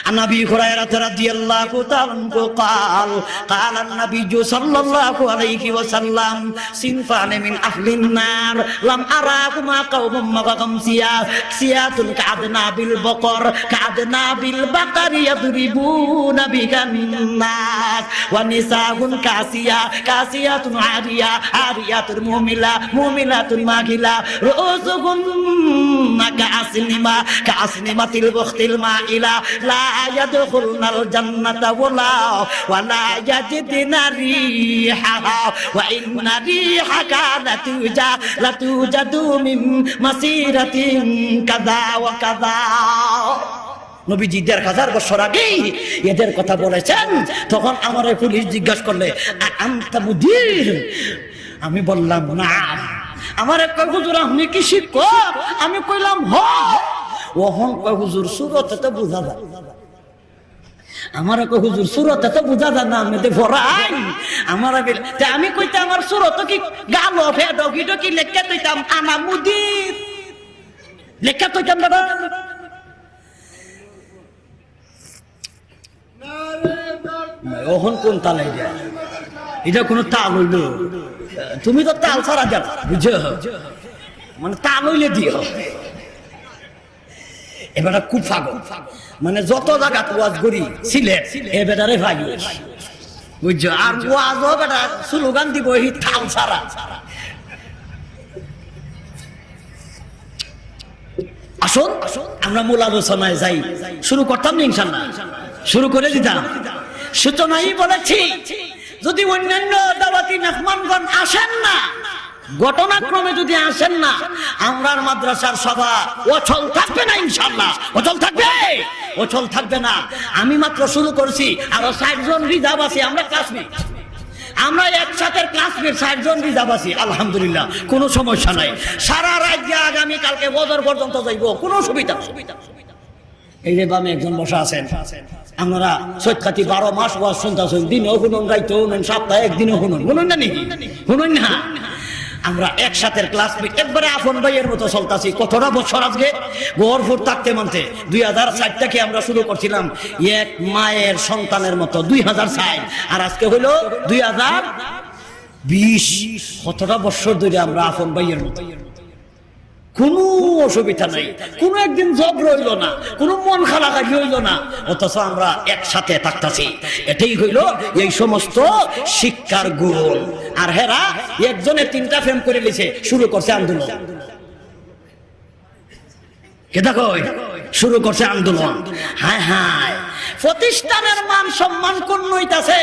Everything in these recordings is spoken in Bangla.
عن أبي هريرة رضي الله تعالى عنه قال قال النبي صلى الله عليه وسلم صنفان من أهل النار لم أراهما قوم معهم سيات كأذناب البقر يضربون بها الناس ونساء كاسيات عاريات مؤمنات ماغلات رؤوسهن كأسنمة البخت المائلة لا يدخلن الجنة ولا يجدن ريحها وإن ريحها لتوجد من مسيرة كذا وكذا নবীজি ১,৫০০ বছর আগেই এদের কথা বলেছেন। তখন আমার পুলিশ জিজ্ঞাসা করলে আনতা মুদির, আমি বললাম না। আমার কয় হুজুর আপনি কি শিক্ষক? আমি কইলাম হ। ওহন কয় হুজুর সুরতে তো বুঝা যায়। আমার কয় হুজুর সুরতে তো বুঝা যায় না, আমি তো ভরাই। আমার আমি কইতে আমার সুরত কি গালো ফেডো গিডো কি লেখা তৈতাম আনা মুদির লেখা তৈতাম দাদা। ওহন কোন তাল এটা কোন তাল হইল? তুমি তো তাল ছাড়া যাও, বুঝছো? মানে তাল হইলে দিও। এবার খুব ফাগল, মানে যত জায়গা ওয়াজ করি সিলেট এ বেটারে ভাই, বুঝছো? আর ওয়াজও বেটা স্লোগান দিব এই তাল ছাড়া। আসুন আমরা মূল আলোচনায় যাই। শুরু করতাম না ইনশাআল্লাহ, শুরু করে দিতাম। সূচনাই বলেছি, যদি অন্যান্য দাওয়াতি মেহমানগণ আসেন না, ঘটনাক্রমে যদি আসেন না, আমরার মাদ্রাসার সভা অচল থাকবে না ইনশাআল্লাহ। অচল থাকবে না। আমি মাত্র শুরু করছি, আরো ৬০ জন রিজার্ভ আছে। আমরা ক্লাসমেট, আমরা একসাথে ক্লাসমেট ৬০ জন রিজার্ভ আছি। আলহামদুলিল্লাহ, কোনো সমস্যা নাই। সারা রাজ্যে আগামী কালকে বদর পর্যন্ত যাইব, কোনো সুবিধা। এই যে বামে একজন বসা আছেন, আপনারা সৈখাতি ১২ মাস ওয়াজ শুনতেছেন, দিনেও শুনুন, রাইতেও শুনুন, সপ্তাহে একদিনও শুনুন। শুনুন না নাকি? শুনুন না? আমরা একসাথে ক্লাসমেট, একবারে আপন ভাইয়ের মতো চলতেছি। কতটা বছর আজকে গড়ফুট থাকতে মানতে ২০০৪ থেকে আমরা শুরু করছিলাম এক মায়ের সন্তানের মতো, ২০০৪, আর আজকে হইলো ২০২০। কতটা বছর ধরে আমরা আপন ভাইয়ের মতো, কোনো অসুবিধা নাই, কোনো একদিন জব রইল না, কোনো মন খালাকাজি হইল না, অথচ আমরা একসাথে থাকতেছি। এটাই হইল এই সমস্ত শিক্ষার গুণ। আর হেরা একজনে ৩টা ফ্রেম করে লিছে, শুরু করছে আন্দোলন। কে দেখো শুরু করছে আন্দোলন। হায় হায়, প্রতিষ্ঠানের মান সম্মান কোন হইতাছে,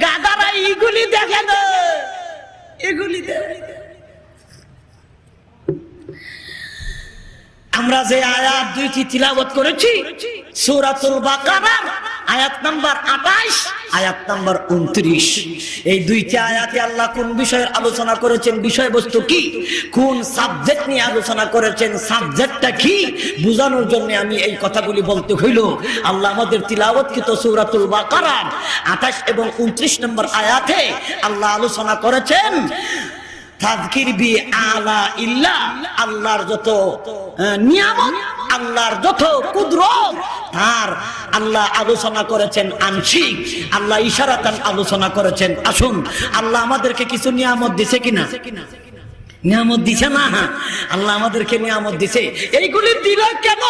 গাদারা এইগুলি দেখে না, এগুলি দেখে। আমরা যে আয়াত ২টি তিলাওয়াত করেছি, সূরাতুল বাকারা আয়াত নাম্বার ২৮, আয়াত নাম্বার ২৯। এই ২টি আয়াতে আল্লাহ কোন বিষয়ের আলোচনা করেছেন, বিষয়বস্তু কি, কোন সাবজেক্ট নিয়ে আলোচনা করেছেন, সাবজেক্টটা কি, বোঝানোর জন্য আমি এই কথাগুলি বলতে হইল। আল্লাহ আমাদের তিলাওয়াতকৃত সূরাতুল বাকারা ২৮ এবং ২৯ নম্বর আয়াতে আল্লাহ আলোচনা করেছেন তাযকির বি আলা ইল্লাহ, আল্লাহর যত নিয়ামত, আল্লাহর যত কুদরত, তার আল্লাহ আলোচনা করেছেন আংশিক, আল্লাহ ইশারাতান আলোচনা করেছেন। আসুন, আল্লাহ আমাদেরকে কিছু নিয়ামত দিছে কিনা? নিয়ামত দিছে না? আল্লাহ আমাদেরকে নিয়ামত দিছে। এইগুলি দিল কেন?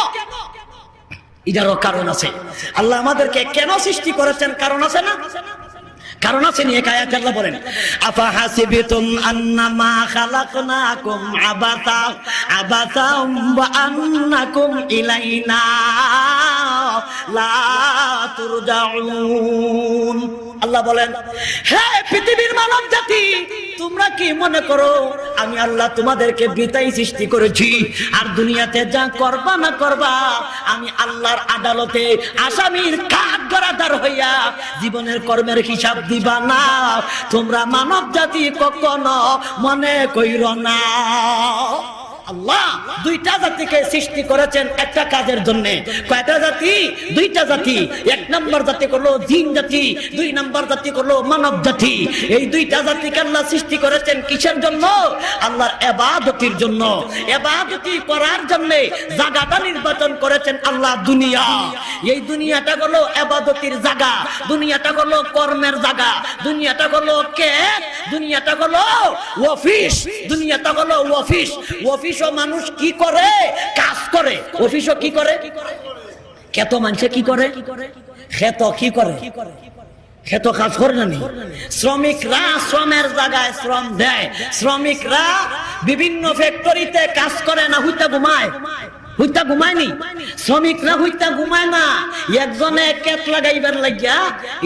এটারও কারণ আছে। আল্লাহ আমাদেরকে কেন সৃষ্টি করেছেন, কারণ আছে না? কারণ আছে নি? এক আয়াতে আল্লাহ বলেন, আফা হাসিবতুম আন্নামা খালাকনাকুম আবাসা ওয়া আন্নাকুম ইলাইনা লা তুরজাউন। আল্লাহ বলেন, হে পৃথিবীর মানব জাতি, তোমরা কি মনে করো আমি আল্লাহ তোমাদেরকে বৃথাই সৃষ্টি করেছি, আর দুনিয়াতে যা করবা না করবা আমি আল্লাহর আদালতে আসামির কাঠগড়াদার হইয়া জীবনের কর্মের হিসাব দিবা না? তোমরা মানব জাতি কখনো মনে কইর না। আল্লাহ দুইটা জাতিকে সৃষ্টি করেছেন একটা কাজের জন্য। কয়টা জাতি? দুইটা জাতি। এক নম্বর জাতি হলো জিন জাতি, দুই নম্বর জাতি হলো মানব জাতি। এই দুইটা জাতিকে আল্লাহ সৃষ্টি করেছেন কিসের জন্য? আল্লাহর ইবাদতের জন্য। ইবাদতি করার জন্য জায়গাটা নির্বাচন করেছেন আল্লাহ দুনিয়া। এই দুনিয়াটা হলো ইবাদতের জায়গা, দুনিয়াটা হলো কর্মের জায়গা, দুনিয়াটা হলো কে? দুনিয়াটা হলো অফিস, দুনিয়াটা হলো অফিস। অফিসও মানুষ কি করে? কাজ করে। অফিসও কি করে? খেত মানুষে কি করে? খেত কি করে? খেত কাজ করে না। শ্রমিকরা শ্রমের জায়গায় শ্রম দেয়। শ্রমিকরা বিভিন্ন ফ্যাক্টরিতে কাজ করে না, হুইতা ঘুমায়। হুইতা ঘুমায়নি, শ্রমিকরা হুইতা ঘুমায় না। একজনে কেত লাগাইবার লাগিয়া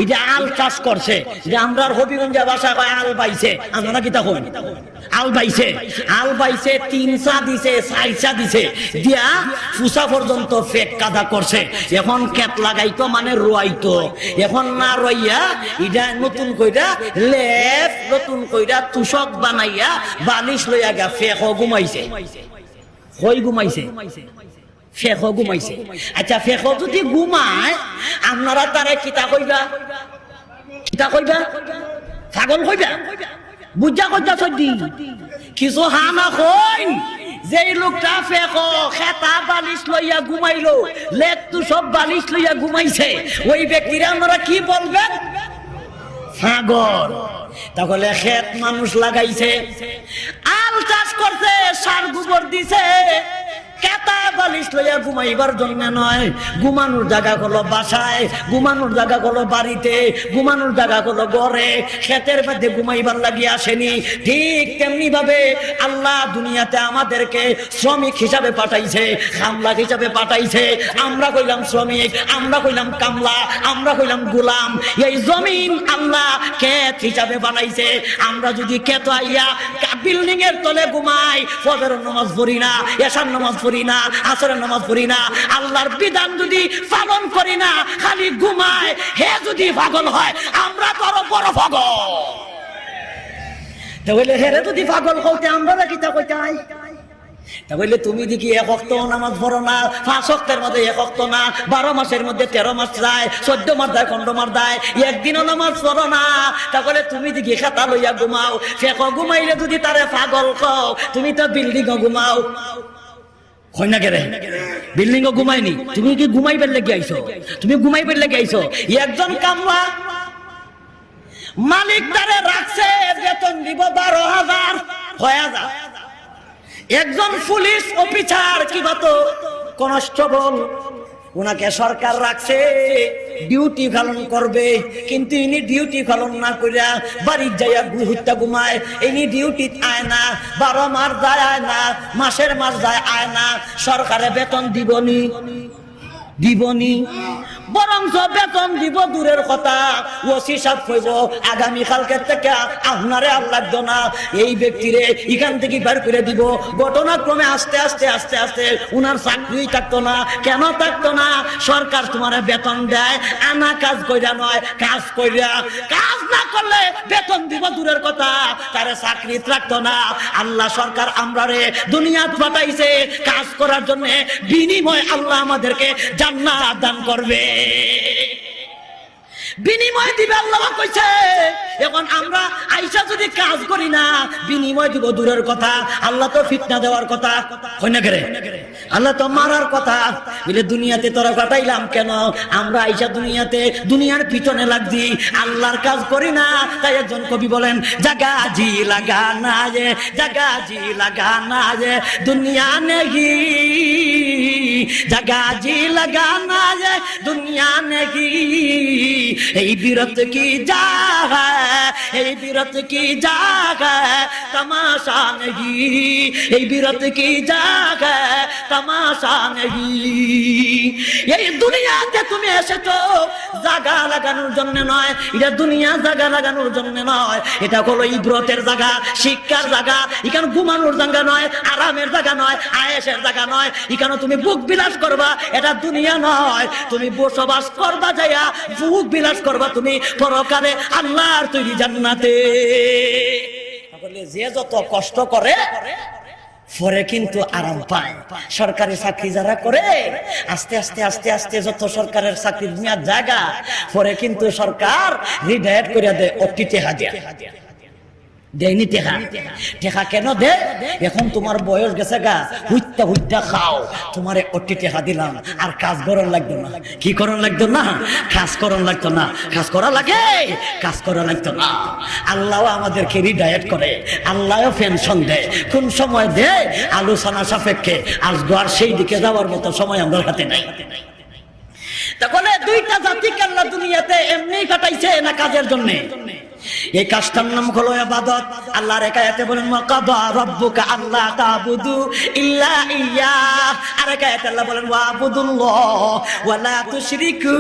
এই যে আল চাষ করছে, যে আমরা হবিগঞ্জা ভাষা কয় আল বাইছে, আমরা কি তখন আল বাইছে, আল বাইছে, 3 চা দিছে, 4 চা দিছে, দিয়া ফুসা পর্যন্ত ফেক কাদা করছে। এখন কেত লাগাইতো মানে রোয়াইতো, এখন না রইয়া ইটা নতুন কইরা লেপ, নতুন কইরা তুষক বানাইয়া বালিশ লইয়া গা ফেক ঘুমাইছে। হই ঘুমাইছে, ফেক ঘুমাইছে। আচ্ছা ফেক যদি ঘুমায় আপনারা তারে কিতা কইবা? কিতা কইবা? পাগল কইবা? বুঝা কইতা সত্যি কিছু হানা কই যে লোকটা ফেক খেতা বালিশ লইয়া ঘুমাইলো, লেপ তো সব বালিশ লইয়া ঘুমাইছে, ওই ব্যক্তিরা আপনারা কি বলবেন? পাগল। তাহলে খেত মানুষ লাগাইছে, আল চাষ করছে, সার গোবর দিছে, কেতা বালিশ লইয়া ঘুমাইবার জন্য নয়। ঘুমানোর জায়গা হলো বাসায়, ঘুমানোর জায়গা হলো বাড়িতে, ঘুমানোর জায়গা হলো ঘরে, ক্ষেতের মধ্যে ঘুমাইবার লাগিয়ে আসেনি। ঠিক তেমনি ভাবে আল্লাহ দুনিয়াতে আমাদেরকে শ্রমিক হিসাবে পাঠাইছে, কামলা হিসাবে পাঠাইছে। আমরা কইলাম শ্রমিক, আমরা কইলাম কামলা, আমরা কইলাম গোলাম। এই জমিন আল্লাহ ক্ষেত হিসাবে বানাইছে। আমরা যদি ক্ষেত আইয়া বিল্ডিং এর তলে ঘুমাই, ফজরের নামাজ পড়ি না, এশার নামাজ পড়ি না, আসরের নামাজ পড়ি না, আল্লাহর বিধান যদি পালন করি না, খালি ঘুমায়, হে যদি পাগল হয় আমরা তো আরো বড় পাগল। তাহলে হেরে যদি পাগল হইতে আমরা কি তা কইতাই? তাহলে তুমি দেখি 1 ওয়াক্ত নামাজ পড়ো না, 5 ওয়াক্তের মধ্যে 1 ওয়াক্ত না, 12 মাসের মধ্যে 13 মাস যায়, 14 মাস যায়, 15 মাস যায়, একদিনও নামাজ পড়ো না। তাহলে তুমি দেখি খাতা লইয়া ঘুমাও। ফেক ঘুমাইলে যদি তারে পাগল কও, তুমি তো বিল্ডিং ঘুমাও। হয় না কেরে? বিল্ডিং ঘুমাইনি, তুমি কি ঘুমাইবার লাগি আইছো? তুমি ঘুমাইবার লাগি আইছো। একজন কামলা মালিক তারে রাখছে, বেতন দিব 12,000 6,000। একজন পুলিশ অফিসার কিবা তো কনস্টেবল, উনাকে সরকার রাখছে ডিউটি পালন করবে, কিন্তু ইনি ডিউটি পালন না কইরা বাড়ির যাইয়া হুত্যা ঘুমায়। ইনি ডিউটি আয় না, 12 মাস যায় আয় না, মাসের মাস যায় আয় না। সরকারে বেতন দিবনি? দিবনি। বরঞ্চ বেতন দিব দূরের কথা, ওসি সাহেব কইব আগামী কালকে থেকে আপনারে আর লাগতো না, এই ব্যক্তিরে এখান থেকে বের করে দিব। ঘটনাক্রমে আস্তে আস্তে আস্তে আস্তে উনার চাকরি থাকতো না। কেন থাকতো না? সরকার তোমার বেতন দেয়, আনা কাজ কইরা নয়, কাজ কইরা। কাজ না করলে বেতন দিব দূরের কথা, তারে চাকরি থাকতো না। আল্লাহ সরকার আমরারে দুনিয়াত পাঠাইছে কাজ করার জন্য, বিনিময় আল্লাহ আমাদেরকে জান্নাত দান করবে, বিনিময় দিবে আল্লাহ কইছে। এখন আমরা আইসা যদি কাজ করি না, বিনিময় দিব দূরের কথা, আল্লাহ তো ফিতনা দেওয়ার কথা, হয় না করে? আল্লাহ তো মারার কথা। বলে দুনিয়াতে তোরা কাটাইলাম কেন? আমরা আইসা দুনিয়াতে দুনিয়ার পিছনে লাগছি, আল্লাহর কাজ করি না। তাই একজন কবি বলেন, জাগা জি লাগানা যে, জাগা জি লাগানা যে দুনিয়া নেহি, জাগা জি লাগানা যে দুনিয়া নেহি। এই বিরত কি জাগা, এই বিরত কি জাগা তমাশা নেহি, এই বিরত কি জাগা তমাশা নেহি। এই দুনিয়াতে তুমি এসেছো জাগা লাগানোর জন্য নয়, এটা দুনিয়া জাগা লাগানোর জন্য নয়। এটা হলো ইব্রতের জায়গা, শিক্ষার জায়গা। এখানে ঘুমানোর জায়গা নয়, আরামের জায়গা নয়, আয়েশের জায়গা নয়। এখানে তুমি বুক বিলাস করবা, এটা দুনিয়া নয়। তুমি বসবাস করবা যাইয়া বুক বিলাস করবা তুমি পরকালে আল্লাহর তৈরি জান্নাতে। যে যত কষ্ট করে পরে কিন্তু আরাম পায়। সরকারি চাকরি যারা করে আস্তে আস্তে আস্তে আস্তে যত সরকারের চাকরির মেয়াদ জায়গা পরে কিন্তু সরকার রিটায়ার করে দেয় অতি টেহা দিয়া দেয়নি টেহা। টেহা কেন দে? এখন তোমার বয়স গেছে গা, হুইত্যা হুইত্যা খাও, তোমারে অতি টেহা দিলাম, আর কাজ করন লাগতো না। কি করন লাগতো না? কাজ করন লাগতো না। কাজ করা লাগে? কাজ করা লাগতো না। আল্লাহ আমাদেরকে রিটায়ার করে, আল্লাহও পেনশন দেয়। কোন সময় দেয় আলোচনা সাপেক্ষে। আজকে আর সেই দিকে যাওয়ার মতো সময় আমরা হাতে নাই। তাহলে দুইটা জাতিকে আল্লাহ দুনিয়াতে এমনি কাটাইছে না কাজের জন্য? এই কাজটার নাম হলো ইবাদত। আল্লাহর এক আয়াতে বলেন ওয়াকাদা রাব্বুকা আল্লা তা'বুদু ইল্লা ইয়্যাহ, আর এক আয়াতে আল্লাহ বলেন ওয়াবুদুল্লাহ ওয়া লা তুশরিকু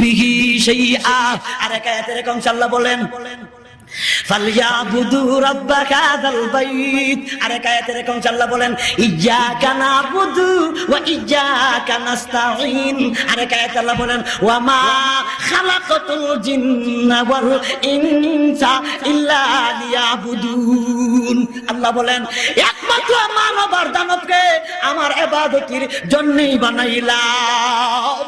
বিহি শাইআ, আর এক আয়াতে এরকম আল্লাহ বলেন ফালইয়াবুদু রাব্বাকা হাযাল বাইত, আর এক আয়াতে এরকম আল্লাহ বলেন ইয়্যাকা না'বুদু ওয়া ইয়্যাকা নাস্তাঈন, আর এক আয়াতে আল্লাহ বলেন ওয়া মা খালাকাতুল জিন্না ওয়াল ইনসা ইল্লা লিয়াবুদুন। আল্লাহ বলেন একমাত্র মানব আর দানবকে আমার ইবাদতের জন্যই বানাইলাম।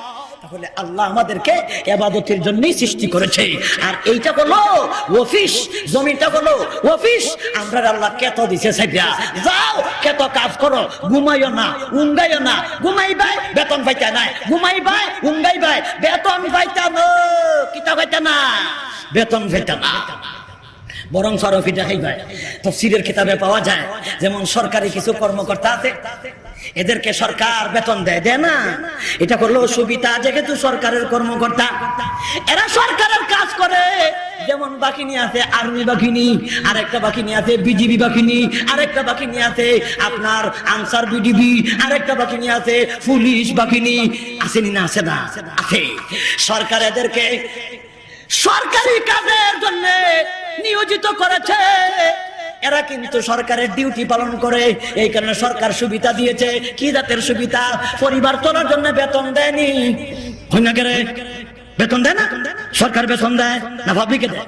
তাহলে আল্লাহ আমাদেরকে ইবাদতের জন্যই সৃষ্টি করেছে। আর এইটা হলো অফিস, জমিটা হলো অফিস। আমরা আল্লাহ কেত দিছে সাইয়া যাও কেত কাজ করো, ঘুমাইও না, উঙ্গাইও না। ঘুমাইবাই বেতন পাইতা নাই, ঘুমাইবাই উঙ্গাইবাই বেতন পাইতা না। কিতা পাইতা না? বেতন পাইতা না। বরং সরফিটা খাইবাই। তাফসীরের কিতাবে পাওয়া যায় যেমন সরকারি কিছু কর্মকর্তা আছে, এদেরকে সরকার বেতন দেয়, দেয় না? এটা করলো সুবিধা, যেহেতু সরকারের কর্মকর্তা এরা সরকারের কাজ করে। যেমন বাহিনী আছে আর্মি বাহিনী, আরেকটা বাহিনী আছে বিজিবি বাহিনী, আরেকটা বাহিনী আছে আপনার আনসার বিডিবি, আরেকটা বাহিনী আছে পুলিশ বাহিনী। আসেনি না? আছে না? আছে। সরকার এদেরকে সরকারি কাজের জন্য নিয়োজিত করেছে। এরা কিন্তু সরকারের ডিউটি পালন করে। এই কারণে সরকার সুবিধা দিয়েছে। কি জাতের সুবিধা? পরিবার চলার জন্য বেতন দেয়নি। হয় না? করে বেতন দেয় না? সরকার বেতন দেয় না পাবলিকে দেয়?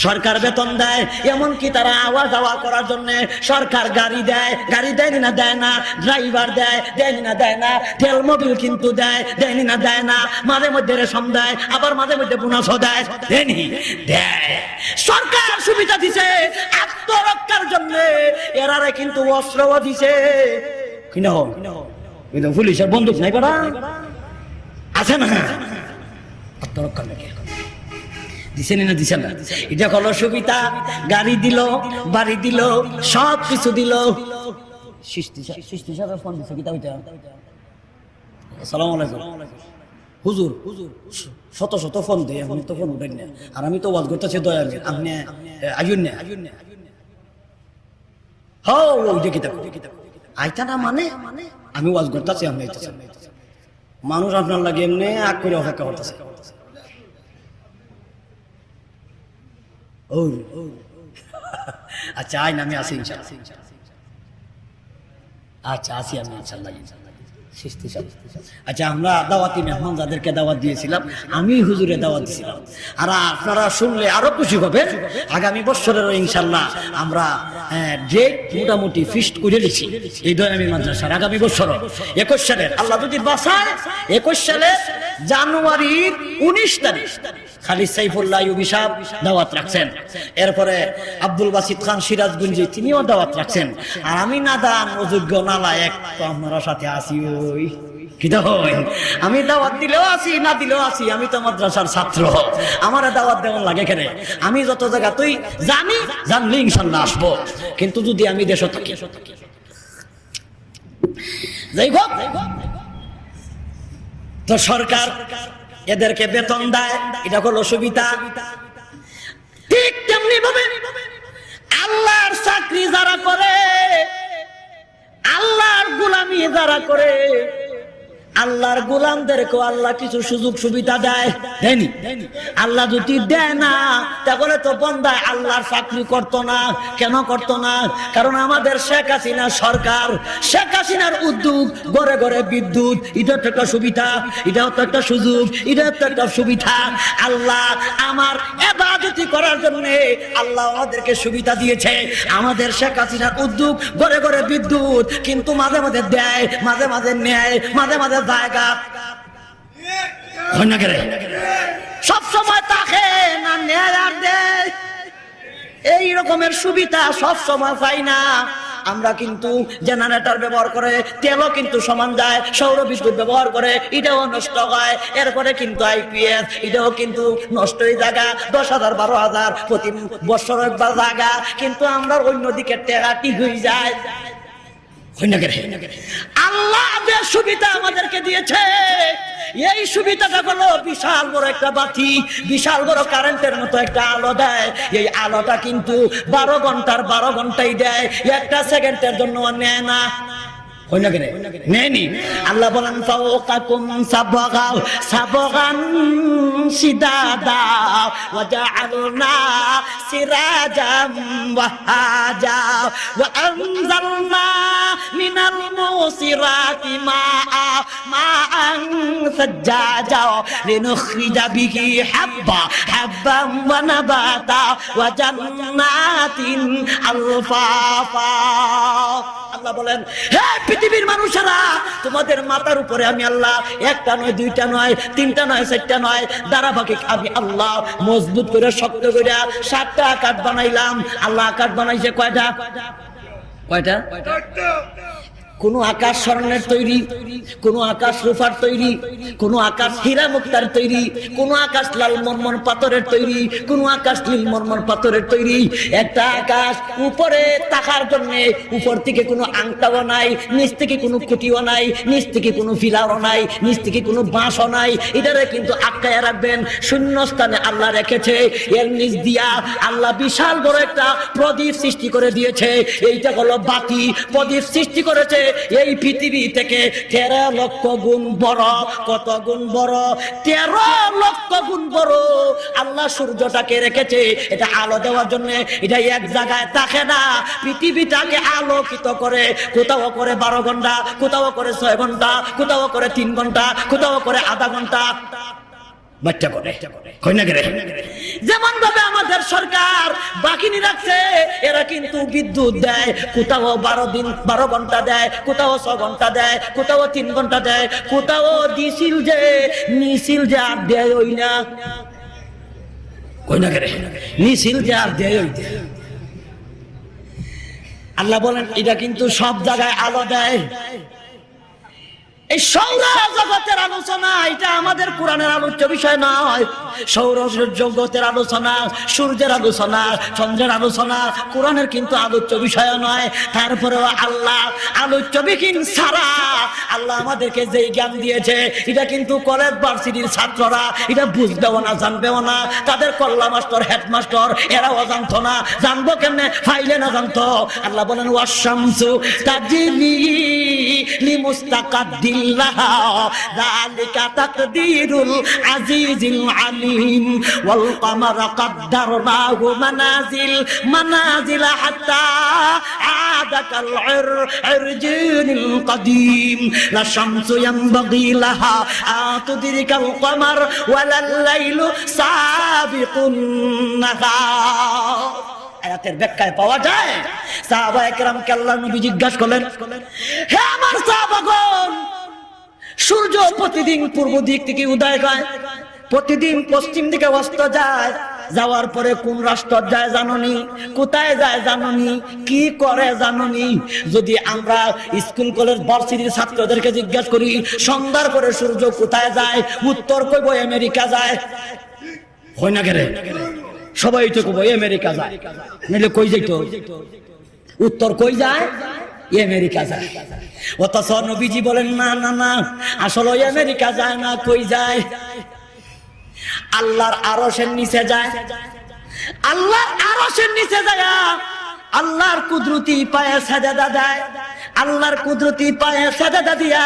সরকার বেতন দেয়। এমনকি তারা আওয়া যাওয়া করার জন্য সরকার গাড়ি দেয়। গাড়ি দেয়নি না? দেয় না। ড্রাইভার দেয়, দেয়নি না? দেয় না। তেল মোবিল কিন্তু দেয়, দেয়নি না? দেয় না। মাঝে মধ্যে রেশম দেয়, আবার মাঝে মধ্যে বোনাসও দেয়, দেয়নি? দেয়। সরকার সুবিধা দিছে আত্মরক্ষার জন্য। এরারে কিন্তু অস্ত্রও দিছে। কিনা কিন্তু পুলিশের বন্দুক নাই পারা আছে না? আত্মরক্ষার লাগে দিছে না? দিছে না? এটা হলো সুবিধা। গাড়ি দিল, বাড়ি দিল, সব কিছু দিল। ফোন দিছে কিতা হইতা? আসসালামু আলাইকুম হুজুর। শত শত ফোন দেয়, আমি তো ফোন উঠেন না। আর আমি তো ওয়াজ করতেছি দয়া, আপনি আইন না আইতা না? মানে আমি ওয়াজ করতেছি, আমি আইতাছি। মানুষ আপনার লাগে এমনি আগ করে অপেক্ষা করতেছে। আচ্ছা আইন, আমি আসি ইনশাআল্লাহ। আচ্ছা আসি আমি ইনশাআল্লাহ। আচ্ছা আমরা দাওয়াতি মেহমান যাদেরকে দাওয়াত দিয়েছিলাম, আমি হুজুরে দাওয়াত দিয়েছিলাম। আর আপনারা শুনলে আরো খুশি হবেন। আগামী বছরের ইনশাআল্লাহ আমরা ডেট মোটামুটি ফিক্সড করে দিচ্ছি এই দয়ামী মাদ্রাসার। আগামী বছর 21 সালের আল্লাহ যদি বাঁচায় 21 সালের জানুয়ারির 19 তারিখ খালিদ সাইফুল্লাহ আইয়ুবী সাহেব দাওয়াত রাখছেন। এরপরে আব্দুল বাসিত খান সিরাজগঞ্জি তিনিও দাওয়াত রাখছেন। আর আমি নাদান অযোগ্য নালায়েক, তো আপনারা সাথে আসি। ওই কিটা হয়, আমি দাওয়াত দিলেও আসি, না দিলেও আসি। আমি তো মাদ্রাসার ছাত্র, আমার দাওয়াত দেওয়ার লাগে কেন? আমি যত জায়গা তুই জানলে ইনশাল্লাহ আসবো। কিন্তু যদি আমি দেশ থাকি, যাই হোক, তো সরকার এদেরকে বেতন দেয়, এটা হলো সুবিধা। ঠিক তেমনি ভাবে আল্লাহর চাকরি যারা করে, আল্লাহর গোলামি যারা করে, আল্লাহর গোলামদেরকে আল্লাহ কিছু সুযোগ সুবিধা দেয়, দেয়নি? আল্লাহ যদি দেয় না তাহলে তো বান্দা আল্লাহর চাকরি করতো না। কেন করতো না? কারণ আমাদের শেখ হাসিনা সরকার, শেখ হাসিনার উদ্যোগ, ঘরে ঘরে বিদ্যুৎ, এটা তো একটা সুবিধা, এটাও তো একটা সুযোগ, এটাও তো একটা সুবিধা। আল্লাহ আমার ইবাদতি করার জন্য আল্লাহ আমাদেরকে সুবিধা দিয়েছে। আমাদের শেখ হাসিনার উদ্যোগ, ঘরে ঘরে বিদ্যুৎ, কিন্তু মাঝে মাঝে দেয়, মাঝে মাঝে নেয়, মাঝে মাঝে জায়গা সব সময় তাকে না নেয় আর দেয়। এই রকমের সুবিধা সব সময় পাই না আমরা। কিন্তু জেনারেটর ব্যবহার করে, তেলও কিন্তু সমান যায়, সৌর বিদ্যুৎ ব্যবহার করে, এটাও নষ্ট হয়। এরপরে কিন্তু আইপিএস, এটাও কিন্তু নষ্ট হয়ে জায়গা 10,000 12,000 প্রতি বছর একবার জায়গা, কিন্তু আমরা অন্যদিকে টেরাটি হয়ে যায়। আল্লাহ যে সুবিধা আমাদেরকে দিয়েছে, এই সুবিধাটা হলো বিশাল বড় একটা বাতি, বিশাল বড় কারেন্টের মতো একটা আলো দেয়। এই আলোটা কিন্তু 12 ঘন্টার 12 ঘন্টাই দেয়, একটা সেকেন্ডের জন্য নেয় না। আল্লাহ বলেন ফাওকাকুম সাবগাও সাবগান সিদাদা ওয়া জাআলনা সিরাজাম ওয়াহাজা ওয়া আনজালনা মিনাল মুসিরাতি মাআন সাজ্জাজা লিনুখরিজা বিহি হাব্বান ওয়া নাবাতা ওয়া জান্নাতিন আলফাফা। আল্লাহ বলেন, হে পৃথিবীর মানুষেরা, তোমাদের মাথার উপরে আমি আল্লাহ একটা নয়, দুইটা নয়, তিনটা নয়, চারটা নয়, ধারাবাহিক আমি আল্লাহ মজবুত করে, শক্ত করে 7টা আকাশ বানাইলাম। আল্লাহ আকাশ বানাইছে কয়টা? কয়টা? কোন আকাশ স্বর্ণের তৈরি, কোন আকাশ রূপার তৈরি, কোন আকাশ হীরা মুক্তার তৈরি, কোন আকাশ লাল মরমর পাথরের তৈরি, কোন আকাশ নীল মরমর পাথরের তৈরি। একটা আকাশ উপরে তাকার জন্য উপর থেকে কোনো আংটাও নাই, নিচ থেকে কোনো কুটিও নাই, নিচ থেকে কোনো ফিলারও নাই, নিচ থেকে কোনো বাঁশও নাই। এটারে কিন্তু আটকায় রাখবেন, শূন্য স্থানে আল্লাহ রেখেছে। এর নিচ দিয়া আল্লাহ বিশাল বড় একটা প্রদীপ সৃষ্টি করে দিয়েছে। এইটা হলো বাতি। প্রদীপ সৃষ্টি করেছে এই পৃথিবী থেকে 13 লক্ষ গুণ বড়। কত গুণ বড়? 13 লক্ষ গুণ বড়। আল্লাহ সূর্যটাকে রেখেছে এটা আলো দেওয়ার জন্য। এটা এক জায়গায় থাকে না, পৃথিবীটাকে আলোকিত করে। কোথাও করে 12 ঘন্টা, কোথাও করে 6 ঘন্টা, কোথাও করে 3 ঘন্টা, কোথাও করে আধা ঘন্টা। যেমন ভাবে আমাদের সরকার বাকিনি রাখছে, এরা কিন্তু বিদ্যুৎ দেয়, কোথাও 12 ঘন্টা দেয়, কোথাও 6 ঘন্টা দেয়, কোথাও 3 ঘন্টা দেয়, কোথাও দিছিল যে নিছিল যে আর দেয় ওই না, নিছিল যে আর দেয় ওই। আল্লাহ বলেন এটা কিন্তু সব জায়গায় আলো দেয়। এই সৌর জগতের আলোচনা এটা আমাদের কোরআনের আলোচ্য বিষয় নয়। সৌর জগতের আলোচনা, সূর্যের আলোচনা, চন্দ্রের আলোচনা কোরআনের কিন্তু আলোচ্য বিষয় নয়। তারপরেও আল্লাহ আলোচ্যবিহীন ছাড়া আল্লাহ আমাদেরকে যেই জ্ঞান দিয়েছে এটা কিন্তু কলেজ ভার্সিটির ছাত্ররা এটা বুঝবেও না, জানবেও না। তাদের কল্লা মাস্টার, হেডমাস্টার এরাও জানতো না, জানবো কেমনে? ফাইলে না জানতো। আল্লাহ বলেন ওয়াশ-শামসু তাজরি লিমুস্তাকাদ্দির যালিকা তাকদীরুল আজিজিল আলিম ওয়াল কমারা কাদ্দারনাহু মানাজিল হাত্তা আদা কাল ইরজিনিল কদিম লা শামসু ইয়ানবাগি লাহা আতুদরিকাল কমার ওয়ালাল লাইলু সাবিকুন নাহার। আয়াতের ব্যাখ্যায় পাওয়া যায় সাহাবায়ে কেরামকে আল্লাহর নবী জিজ্ঞাসা করলেন, হে আমার সাহাবাগণ, সূর্য প্রতিদিন পূর্ব দিক থেকে উদয় হয়, প্রতিদিন পশ্চিম দিকে অস্ত যায়, যাওয়ার পরে কোন রাষ্ট্র যায় জানোনি? কোথায় যায় জানোনি? কি করে জানোনি? যদি আমরা স্কুল কলেজ ভার্সিটির ছাত্রদেরকে জিজ্ঞাসা করি সন্ধ্যার পরে সূর্য কোথায় যায়, উত্তর কইব আমেরিকা যায়। হয় না কেরে? সবাই তো কইব আমেরিকা যায়, নাহলে কই যাইতো? উত্তর কই যায়? আমেরিকা যায়। অথচ নবীজি বলেন না না না, আসলে আমেরিকা যায় না। কই যায়? আল্লাহর আরশের নিচে যায়। আল্লাহর আরশের নিচে যায় আল্লাহর কুদরতি পায়ে সাজদা দেয়। আল্লাহর কুদরতি পায়ে সাজদা দিয়া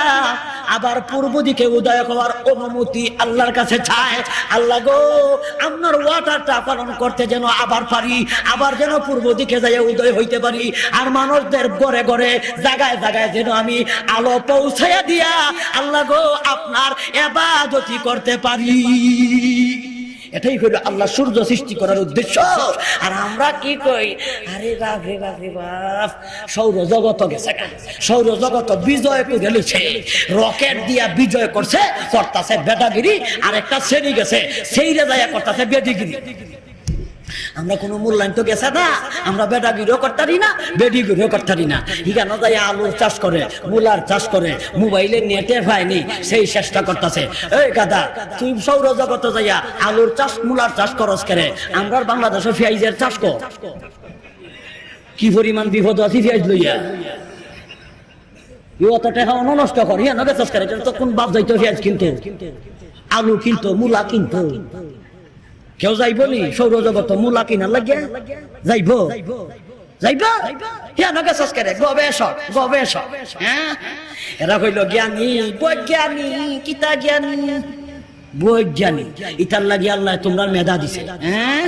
আবার পূর্ব দিকে উদয় হওয়ার অনুমতি আল্লাহর কাছে চায়। আল্লাহ গো, আপনার ওয়াটারটা পালন করতে যেন আবার পারি, আবার যেন পূর্ব দিকে যাই উদয় হইতে পারি, আর মানুষদের ঘরে ঘরে জায়গায় জায়গায় যেন আমি আলো পৌঁছাইয়া দিয়া আল্লাহ গো আপনার ইবাদতি করতে পারি। এটাই হলো আল্লাহ সূর্য সৃষ্টি করার উদ্দেশ্য। আর আমরা কি কই, আরে বাপ রে বাপ রে বাপ, সৌরজগৎ গেছে, সৌরজগৎ বিজয় করে লিছে, রকেট দিয়া বিজয় করছে, করতেছে বেদাগিরি। আর একটা শ্রেণী গেছে, সেইরে যায় করতেছে বেদিগিরি। আমরা কোনো মূল্যায়ন তো গেছে না, আমরা বেদাগিরিও করতারি না, বেদিগিরিও করতারি না। হিগানো যায় আলুর চাষ করে, মূলার চাষ করে, মোবাইলে নেটে পায়নি, সেই চেষ্টা করতেছে। এই গাদা, তুই সৌরজগত যাইয়া আলুর চাষ মূলার চাষ করস করে, আমরা বাংলাদেশে পেঁয়াজের চাষ কর। কি পরিমাণ বিপদ আছে পেঁয়াজ লইয়া, অত টাকা নষ্ট কর, হিয়া নগে চাষ করে। তখন বাপ যাইতো পেঁয়াজ কিনতো, আলু কিনতো, মূলা কিনতো। কেউ যাইব নি সৌরজগত মূলা কিনার লাগে? যাইব যাইব গবেষক গবেষক। হ্যাঁ, এরা হইল জ্ঞানী, বৈজ্ঞানী, কিতা জ্ঞানী, বৈজ্ঞানিক। ইতার লাগি আল্লাহ তোমরা মেধা দিছে। হ্যাঁ,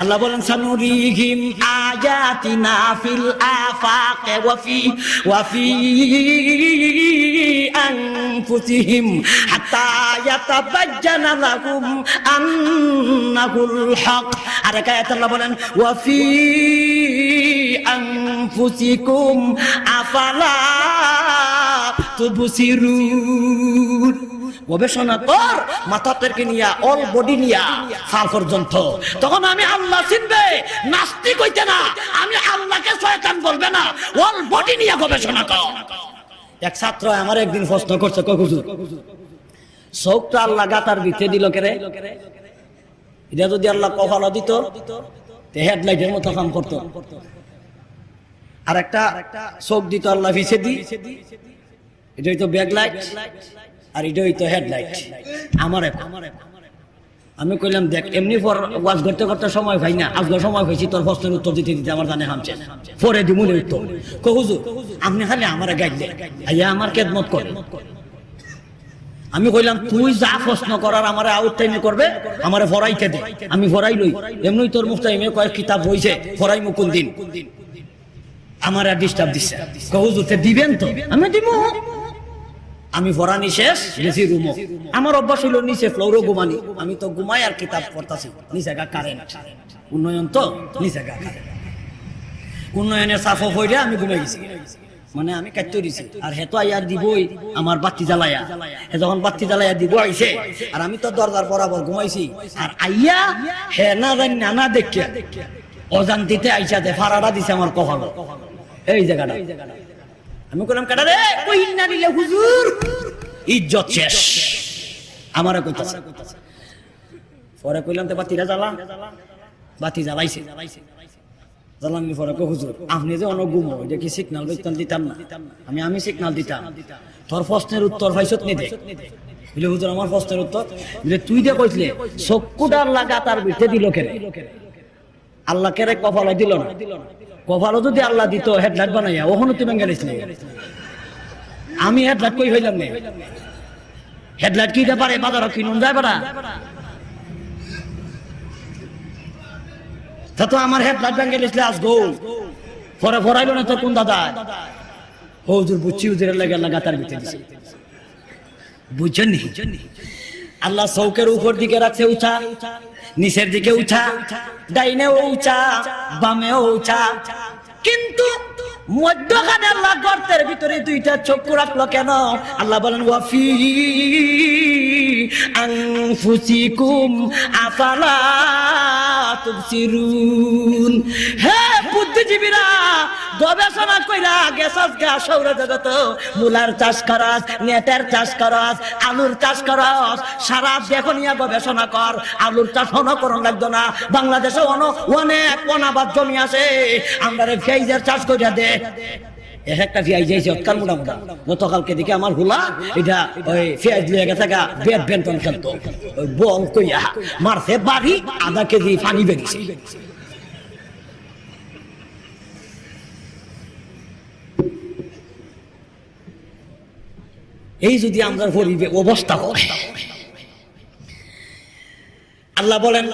আল্লাহ বলেন সানুরিহিম আয়াতিনা ফিল আফাকে ওয়া ফি আনফুসিহিম হাত্তা ইয়াতাবাজ্জানা লাহুম আন্নাহুল হক। আর এক আয়াতে আল্লাহ বলেন ওয়া ফি আনফুসিকুম আফালা তুবসিরুন। গবেষণা কর মাথাদেরকে নিয়া, অল বডি নিয়া ফাল পর্যন্ত। তখন আমি আল্লাহ চিনবে, নাস্তিক হইতে না, আমি আল্লাহকে শয়তান বলবে না। অল বডি নিয়া গবেষণা কর। এক ছাত্র আমার একদিন প্রশ্ন করছে, কই হুজুর, চোখটা আল্লাহ গাতার ভিতরে দিল কেরে? এটা যদি আল্লাহ কপালও দিত, তে হেডলাইটের মতো কাম করতো। আর একটা চোখ দিত আল্লাহ পিছে দি, এটা হইতো ব্যাকলাইট, আর এটা হইতো হেডলাইট। আমি কইলাম দেখ, এমনি পর ওয়াজ করতে করতে সময় পাই না, আজকে সময় পাইছি তোর প্রশ্নের উত্তর দিতে দিতে আমার জানে হামছে, পরে দিমুনে উত্তর। কই হুজুর, আপনি খালি আমারে গাইলে আইয়া আমার খেদমত করে। আমি কইলাম তুই যা প্রশ্ন করার আমারে আউট টাইমে করবে, আমারে ফরাইতে দে, আমি ফরাই লই। এমনি তোর মুখ টাইমে কয়েক কিতাব হইছে, ফরাই মুকুল দিন। আমার আর ডিস্টার্ব দিচ্ছে। কই হুজুর তে দিবেন তো? আমি দিমু। আমি ফরানি শেষ গেছি রুমো। আমার অভ্যাস হইল নিচে ফ্লোরও ঘুমানি। আমি তো ঘুমাই আর কিতাব পড়তাছি, নিচে গা কারেন্ট, উন্নয়ন তো নিচে গা কারেন্ট। উন্নয়নের সাফ হইলে আমি ঘুমাই গেছি, মানে আমি কাটতে দিছি। আর হেতো আইয়ার দিবই আমার বাতি জ্বালাইয়া, হে যখন বাতি জ্বালাইয়া দিব আইছে, আর আমি তো দরজার বরাবর ঘুমাইছি। আর আইয়া হে না জানি না দেখে অজান্তিতে আইসা দে ফাড়াটা দিছে আমার কপালে, এই জায়গাটা। আমি কইলাম কাটা রে, কই না দিলে হুজুর ইজ্জত শেষ। আমারে কইতাছে, পরে কইলাম তে বাতিটা জ্বালা, বাতি জ্বালাইছে। জ্বালানি পরে কই হুজুর আপনি যে অনেক ঘুমো, এটা কি সিগনাল বেতন দিতাম না? আমি সিগনাল দিতাম। তোর প্রশ্নের উত্তর পাইছত নি দে? বলে হুজুর আমার প্রশ্নের উত্তর? বলে তুই যে কইছিলে চক্ষুটার লাগা তার ভিতরে দিল কেন? আল্লাহ কেরে কপালে দিল না? কপালও যদি আল্লাহ দিত হেডলাইট বানাইয়া, ওখানে তুমি গেলিস। আমি হেডলাইট কই হইলাম না? হেডলাইট কিনতে পারে বাজারও কিনুন যায় বেড়া। তা তো আমার হেডলাইট ভেঙে গেছিল আসবো, পরে ফরাইল না তো কোন দাদা? হুজুর বুঝছি, হুজুরের লাগে আল্লাহ গাতার ভিতরে দিছে। বুঝছেন নি? আল্লাহ চৌকের উপর দিকে রাখছে উঁচা, নিচের দিকে উঁচা, ডাইনেও উঁচা, বামেও উঁচা, কিন্তু মধ্যখানে আল্লাহ গর্তের ভিতরে দুইটা চক্ষু রাখলো কেন? আল্লাহ বলেন ওয়াফি আনফুসিকুম আফালা তুবসিরুন। হে বুদ্ধিজীবীরা, গবেষণা কইরা গেছস গা সৌরজগত, মূলার চাষ করস, নেটের চাষ করস, আলুর চাষ করস, সারা দেখো নিয়ে গবেষণা কর। আলুর চাষ করন লাগতো না, বাংলাদেশে অনেক অনাবাদ জমি আছে, আমরা পেঁয়াজের চাষ কইরা দে। একটা পেঁয়াজ যাইছে অতকাল মোটামুটা, গতকালকে দিকে আমার হুলা এটা ওই পেঁয়াজ লিয়ে গেছে গা ব্যাডমিন্টন খেলতো, ওই বল কইয়া মারছে বাড়ি, আধা কেজি পানি বেরিয়েছে। এই যদি আমরা গরিবের অবস্থা হয়, আল্লাহ বলেন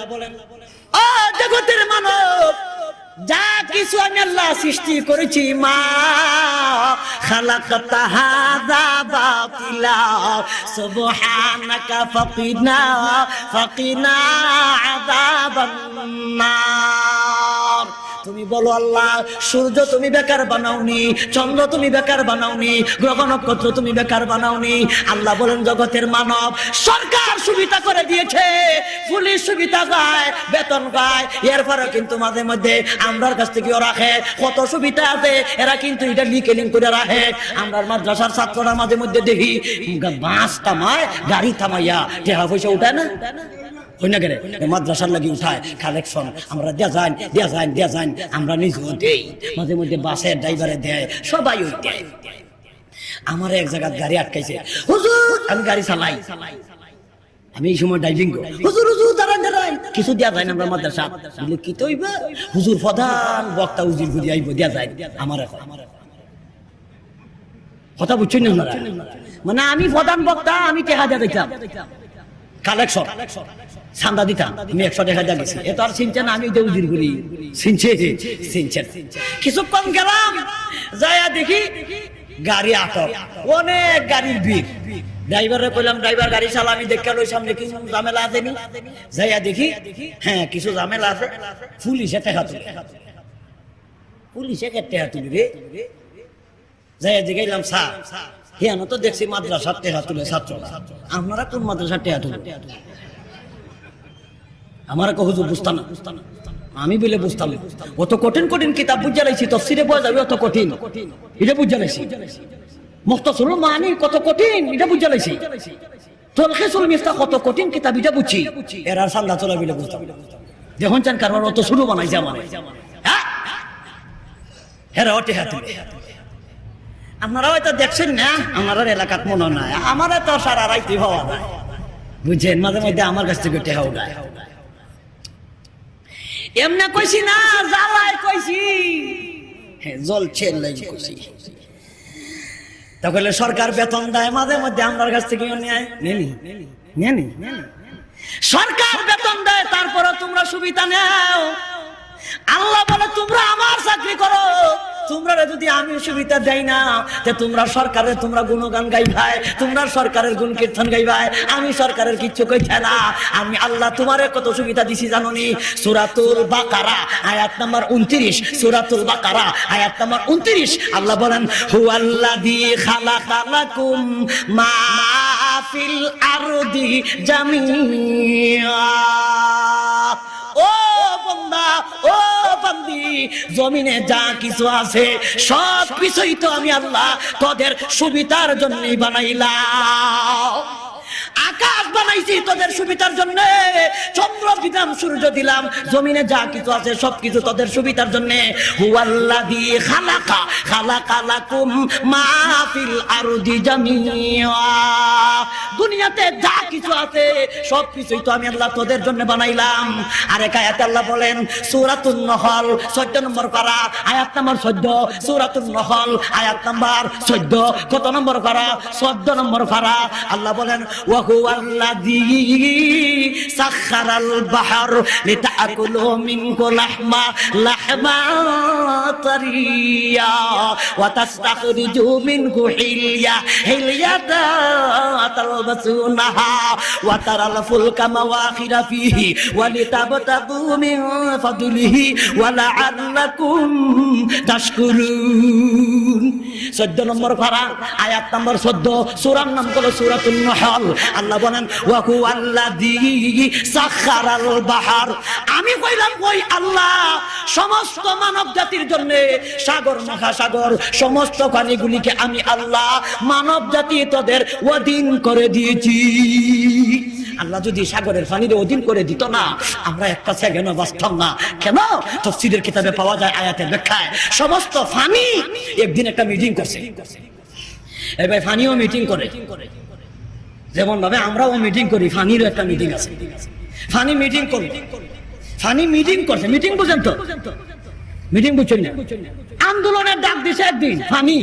ও জগতের মানব, যা কিছু আমি আল্লাহ সৃষ্টি করেছি, মা খালাকাতা হাযা বাতিলা সুবহানাকা ফাকিনা আযাবান নার। তুমি বলো আল্লাহ, সূর্য তুমি বেকার বানাওনি, চন্দ্র তুমি বেকার বানাওনি, গ্রহ নক্ষত্র তুমি বেকার বানাওনি। আল্লাহ বলেন জগতের মানব, সরকার সুবিধা করে দিয়েছে, পুলিশ সুবিধা পায়, বেতন পায়, এরপরে কিন্তু মাঝে মধ্যে আমরার কাছ থেকে রাখে কত সুবিধা আছে, এরা কিন্তু এটা লিকেলিং করে রাখে। আমরা মাদ্রাসার ছাত্ররা মাঝে মধ্যে দেখি বাস থামায়, গাড়ি থামাইয়া টাকা পয়সা উঠায় না, মাদ্রাসার লাগি উঠায় কালেকশন, আমরা দেয়া যান, আমরা নিজেও দেই, মাঝে মধ্যে বাসের ড্রাইভারে দেয়, সবাই ওই দেয়। আমার এক জায়গায় গাড়ি আটকাইছে, হুজুর আমি গাড়ি চালাই, আমি এই সময় ড্রাইভিং করি, হুজুর দাঁড়ান কিছু দেয়া যায় না, আমরা মাদ্রাসা বলে কি তো হইবে, হুজুর প্রধান বক্তা হুজুর ঘুরি আইব, দেয়া যায় আমার কথা বুঝছেন না? মানে আমি প্রধান বক্তা, আমি টেকা দিয়ে দিতাম কালেকশন, চান্দা দিতাম, আমি 100 টাকা দিয়ে গেছি, এত আর চিনছেন আমি দেউজির গুলি চিনছেন। কিছুক্ষণ গেলাম, যাইয়া দেখি গাড়ি আটক, অনেক গাড়ির ভিড়। ড্রাইভারে কইলাম, ড্রাইভার গাড়ি চালা, আমি দেখে ওই সামনে কিছু ঝামেলা আছে নি? যাইয়া দেখি হ্যাঁ কিছু ঝামেলা আছে, পুলিশে টাকা তুলে, পুলিশে টাকা তুলি রে। যাইয়া জিগাইলাম, স্যার হ্যাঁ তো দেখছি মাদ্রাসার টাকা তুলে ছাত্ররা, আপনারা কোন মাদ্রাসার টাকা তুলে? আমার হুজুর বুঝতাম না। আমি বলে বুঝতাম, অত কঠিন কঠিন কিতাব বুঝা লাইছি, তফসিরে বলা যাবে অত কঠিন, এটা বুঝা লাইছি। মুখতাসরুল মানি কত কঠিন, এটা বুঝা লাইছি। তলখিসুল মিফতাহ কত কঠিন কিতাব, এটা বুঝছি। এর আর সান্দা চলা বলে বুঝতাম। দেখুন চান কারণ অত শুরু বানাইছে আমার, হ্যাঁ হেরা অটে হাতে। আপনারা হয়তো দেখছেন না, আমার এলাকাত মনে নাই, আমার তো সারা রাইতে হওয়া নাই, বুঝছেন? মাঝে মধ্যে আমার কাছ থেকে টেহাও গায়, এমনি কইছি না, জ্বালায় কইছি, জ্বলছে লাগি কইছি। তাহলে সরকার বেতন দেয়, মাঝে মধ্যে আমার কাছ থেকে নেনি, সরকার বেতন দেয়, তারপরে তোমরা সুবিধা নেও। আল্লাহ বলে তোমরা আমার চাকরি করো, তোমরা যদি আমি সুবিধা দেই না, তোমরা সরকারের তোমরা গুণগান গাইবাই, তোমরা সরকারের গুণ কীর্তন গাইবাই, আমি সরকারের কিচ্ছু কইছে না। আমি আল্লাহ তোমারে কত সুবিধা দিছি জানোনি? সূরাতুল বাকারা আয়াত নাম্বার 29, সূরাতুল বাকারা আয়াত নাম্বার 29 আল্লাহ বলেন, হুয়াল্লাযী খালাকালাকুম মা ফিল আরদি জামিআ। ও বান্দা, ও বান্দি, জমিনে যা কিছু আছে সব কিছুই তো আমি আল্লাহ তোদের সুবিধার জন্যই বানাইলাম। আকাশ বানাইছি তোদের সুবিধার জন্য, চন্দ্র দিলাম, সূর্য দিলাম, জমিনে যা কিছু আছে সবকিছু তোদের সুবিধার জন্য। হুয়াল্লাযী খালাকালাকুম মা ফিল আরদি জামিআ। দুনিয়াতে যা কিছু আছে সবকিছুই তো আমি আল্লাহ তোদের জন্য বানাইলাম। আরেক আয়াতে আল্লাহ বলেন, সূরাতুন নহল 14 নম্বর পারা আয়াত নাম্বার 14, সূরাতুন নহল আয়াত নাম্বার 14, কত নম্বর পারা? 14 নম্বর পারা। আল্লাহ বলেন, ওয়া হুয়াল্লাযী সাখখারাল বাহর লিতাকুলু মিনহু লাহমা তারিয়া ওয়া তাস্তাখরিজু মিনহু হিলিয়াতান তালবাসুনাহা ওয়া তারাল ফুলকা মাওয়াখিরা ফীহি ওয়া লিতাবতাগু মিন ফাদলিহি ওয়া লাআল্লাকুম তাশকুরুন। 14 নম্বর পারা আয়াত নাম্বার 14, সূরার নাম হলো সূরাতুন নহল। আল্লাহ বলেন, ওয়া হুয়াল্লাযী সাখখারাল বাহর। আমি কইলাম ওই আল্লাহ সমস্ত মানব জাতির জন্য সাগর মহাসাগর সমস্ত পানিগুলিকে আমি আল্লাহ মানব জাতি তোদের অধীন করে দিয়েছি। আল্লাহ যদি সাগরের পানির অধীন করে দিত না, আমরা একটা সেকেন্ডও বাঁচতাম না। কেন? তাফসীরের কিতাবে পাওয়া যায় আয়াতের ব্যাখ্যায়, সমস্ত পানি একদিন একটা মিটিং করছে। এই ভাই পানিও মিটিং করে, যেমন ভাবে আমরাও মিটিং করি, ফানিরও একটা মিটিং আছে। ফানি মিটিং করবে, ফানি মিটিং করছে। মিটিং বুঝেন তো? মিটিং বুঝছেন না? আন্দোলনের ডাক দিছে একদিন ফানি,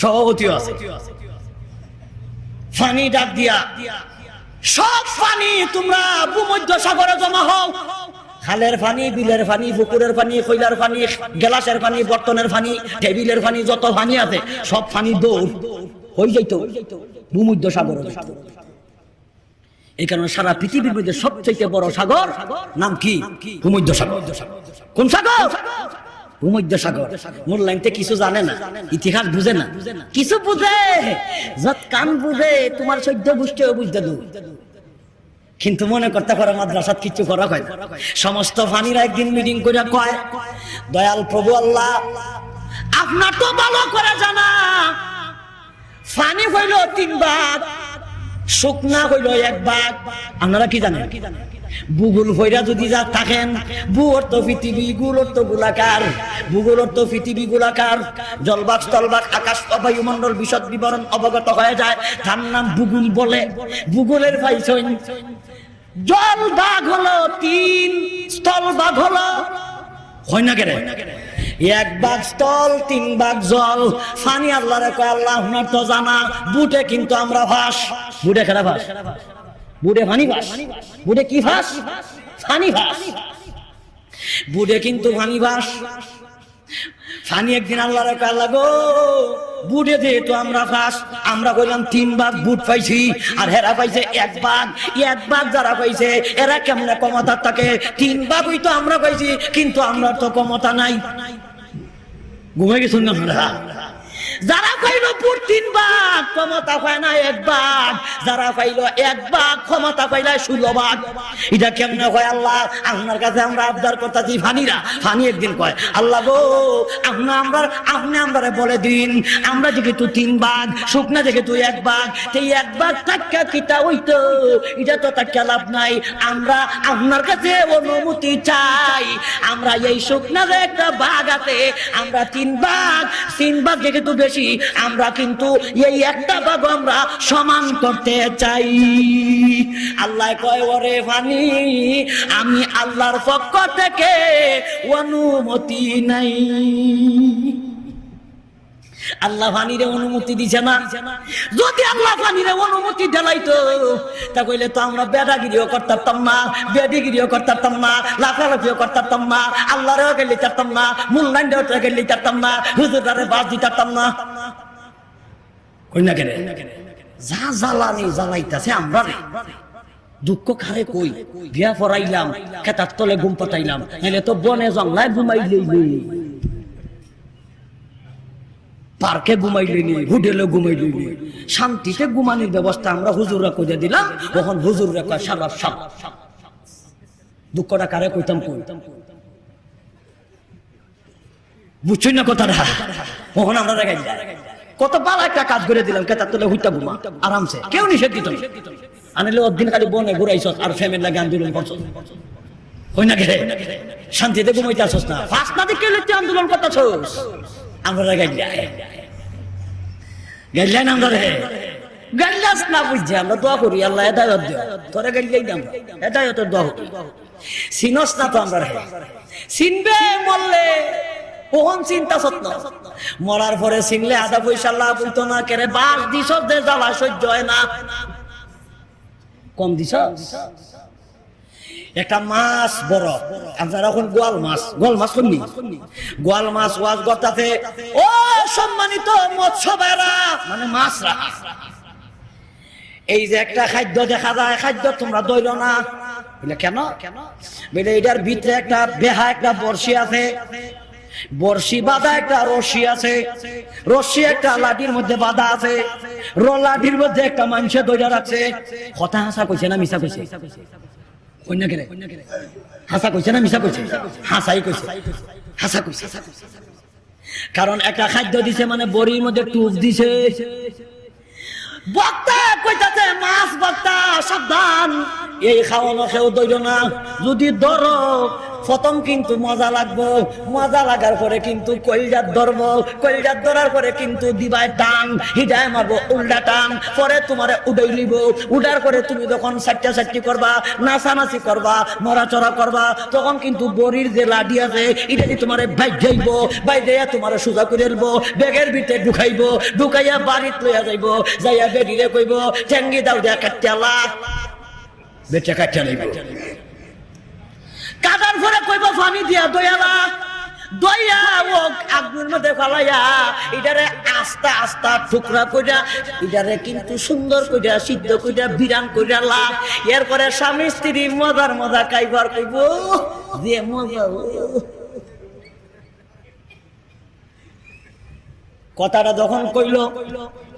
সভাপতিও আছে। পানি ডাক দিয়া, সব পানি তোমরা ভূমধ্য সাগরে জমা হও। খালের পানি, বিলের পানি, পুকুরের পানি, কইলার পানি, গ্লাসের পানি, বর্তনের পানি, টেবিলের পানি, যত পানি আছে সব পানি দৌড় হয়ে যাইতো ভূমধ্য সাগর। এই কারণে সারা পৃথিবীর মধ্যে সবচেয়ে বড় সাগর নাম কি? ভূমধ্য সাগর। কোন সাগর? ভূমধ্য সাগর। মূল্যায়নতে কিছু জানে না, ইতিহাস বুঝে না, কিছু বুঝে যত কান বুঝে তোমার সহ্য বুঝতে বুঝতে দু, কিন্তু মনে করতে পারে মাদ্রাসাত কিছু করা হয় না। সমস্ত ফানিরা একদিন মিটিং করে কয়, দয়াল প্রভু আল্লাহ, আপনার তো ভালো করে জানা ফানি হইল 3 ভাগ, শুকনা হইল 1 ভাগ। আপনারা কি জানেন? ভূগোল হইরা যদি যা থাকেন, ভূ অর্থ পৃথিবী, গুল অর্থ গোলাকার, ভূগোল অর্থ পৃথিবী গোলাকার, জলভাগ স্থলভাগ আকাশ বায়ুমণ্ডল বিশদ বিবরণ অবগত হয়ে যায়, তার নাম ভূগোল বলে। ভূগোলের পাইছেন জল ভাগ হলো 3, স্থল ভাগ হলো হয় না কেরে 1 ভাগ স্থল, 3 ভাগ জল। ফানি আল্লাহরে কয়, আল্লাহ আপনার তো জানা বুটে কিন্তু আমরা ভাস। বুটে খেলা ভাস, বুড়ে পানি ভাস। বুড়ে কি ভাস? পানি ভাস। বুড়ে কিন্তু পানি ভাস। ফানি একদিন আল্লাহর কয়, আল্লাহ গো, বুড়ে দিয়ে তো আমরা ভাস। আমরা কইলাম 3 ভাগ বুট পাইছি, আর হেরা পাইছে 1 ভাগ। 1 ভাগ যারা পাইছে এরা কেমনে ক্ষমতা থাকে? 3 ভাগই তো আমরা পাইছি, কিন্তু আমরা তো ক্ষমতা নাই। ঘুমে গেছেন আপনারা? যারা পাইল পুর 3 ভাগ ক্ষমতা পায় না 1 ভাগ, যারা পাইল 1 ভাগ ক্ষমতা পাইলা 16 ভাগ। এটা কেমনে হয়? আল্লাহ আপনার কাছে আমরা আবদার করতেছি। ফানিরা, ফানি একদিন কয়, আল্লাহ গো, আপনি আমরা বলে দিন, আমরা যেহেতু 3 ভাগ, শুকনা যেহেতু 1 ভাগ, সেই 1 ভাগ টাকা কিটা হইতো, এটা তো টাকা লাভ নাই। আমরা আপনার কাছে অনুমতি চাই, আমরা এই শুকনা যে একটা ভাগ আছে, আমরা 3 ভাগ যেহেতু বেশি, আমরা কিন্তু এই একটা ভাগ আমরা সমান করতে চাই। আল্লাহ কয়, ওরে ফানি, আমি আল্লাহর পক্ষ থেকে অনুমতি নাই। আল্লাহ ফানিরে অনুমতি দিছে না। যদি আল্লাহ ফানিরে অনুমতি দিলাইতো, তা কইলে তো আমরা বেদাগিরিও করতাম না, বেদিগিরিও করতাম না, লাফালাফিও করতাম না, আল্লাহরেও গেলে চারতাম না, মূল্যায়নও গেলে চারতাম না, হুজুরারে বাস দিতাম না। কই না কেরে? যা জ্বালানি জ্বালাইতাছে আমরা রে, দুঃখ খারে কই? বিয়া পড়াইলাম, খেতার তলে ঘুম পাতাইলাম, নাইলে তো বনে জঙ্গলায় ঘুমাইলেই, পার্কে ঘুমাইলেনি, হোটেলে ঘুমাইলেনি, শান্তিতে ঘুমানোর ব্যবস্থা আমরা হুজুররা করে দিলাম। তখন হুজুররা কয় সারা সব। দুঃখটা কারে কইতাম? কই বুঝছই না কথাটা? তখন আমরা রেগে যাই, কত ভালো একটা কাজ করে দিলাম, কেতার তলে হুইটা ঘুমা আরামসে, কেউ নিষেধ দিত না। আনলে ওদিন খালি বনে ঘুরাইছ আর ফ্যামিলি লাগে আন্দোলন করছ, হই না কে? শান্তিতে ঘুমাইতে আসছ না, ফার্স্ট না দিকে আন্দোলন করতেছস। আমরা গাইলেন আমরা রে গাইলাস না বুঝছে, আমরা দোয়া করি আল্লাহ হেদায়েত দিও। তোরে গাইলেই না, হেদায়েতের দোয়া করি। সিনস না তো আমরা রে, চিনবে মরলে কোন চিন্তা সত্য, মরার পরে চিনলে আধা পয়সা লাভ হইতো না। কেরে বাস দিছ যে জ্বালা সহ্য হয় না, কম দিছ। একটা মাছ বড়, আপনারা এখন গোয়াল মাছ শুননি? গোয়াল মাছ ওয়াজ করতেছে, ও সম্মানিত মৎস্য ভাইরা, মানে মাছরা, এই যে একটা খাদ্য দেখা যায়, খাদ্য তোমরা দইল না। বলে কেন? বলে এটার ভিতরে একটা বেহা, একটা বর্ষি আছে, বর্ষি বাঁধা একটা রশি আছে, রশি একটা লাঠির মধ্যে বাঁধা আছে, লাঠির মধ্যে একটা মানুষে দইরা রাখছে। কথা হাসা কইছে না মিছা কইছে? হাসা কইছে না মিছা কইছে? হাসাই কইছে, হাসা কইছে। কারণ একটা খাদ্য দিছে, মানে বড়ির মধ্যে টুপ দিছে। বক্তা কইতাছে, মাছ বক্তা সাবধান, এই খাওয়ানো কেউ দইল না, যদি ধরো প্রথম কিন্তু মজা লাগবো, মজা লাগার পরে কিন্তু কলজাত ধরবো, কলজাত ধরার পরে কিন্তু দিবাই টান, হিদায় মারবো উল্টা টান, পরে তোমারে উড়াই নিব, উড়ার পরে তুমি যখন সাচ্চা সাচ্চি করবা, নাচানাচি করবা, নড়াচড়া করবা, তখন কিন্তু বড়ির যে লাডি আছে এটা দিয়ে তোমারে বাইক যাইব, বাইক দিয়ে তোমারে সোজা করে দেবো, ব্যাগের ভিতরে ঢুকাইব, ঢুকাইয়া বাড়িত লইয়া যাইব, যাইয়া বেরিয়ে কইব ঠেঙ্গি দাও দিয়া কাটিয়ালা, বেটা কাটিয়া লইব, কাটার পরে কইব পানি দিয়া দয়ালা, দয়া ও আগুনের মধ্যে ফেলাইয়া এটারে আস্তা আস্তা টুকরা কইরা এটারে কিন্তু সুন্দর কইরা সিদ্ধ কইরা বিরান কইরা লা, এরপরে স্বামী স্ত্রী মজার মজা খাইবার কইব যে মজা। কথাটা যখন কইল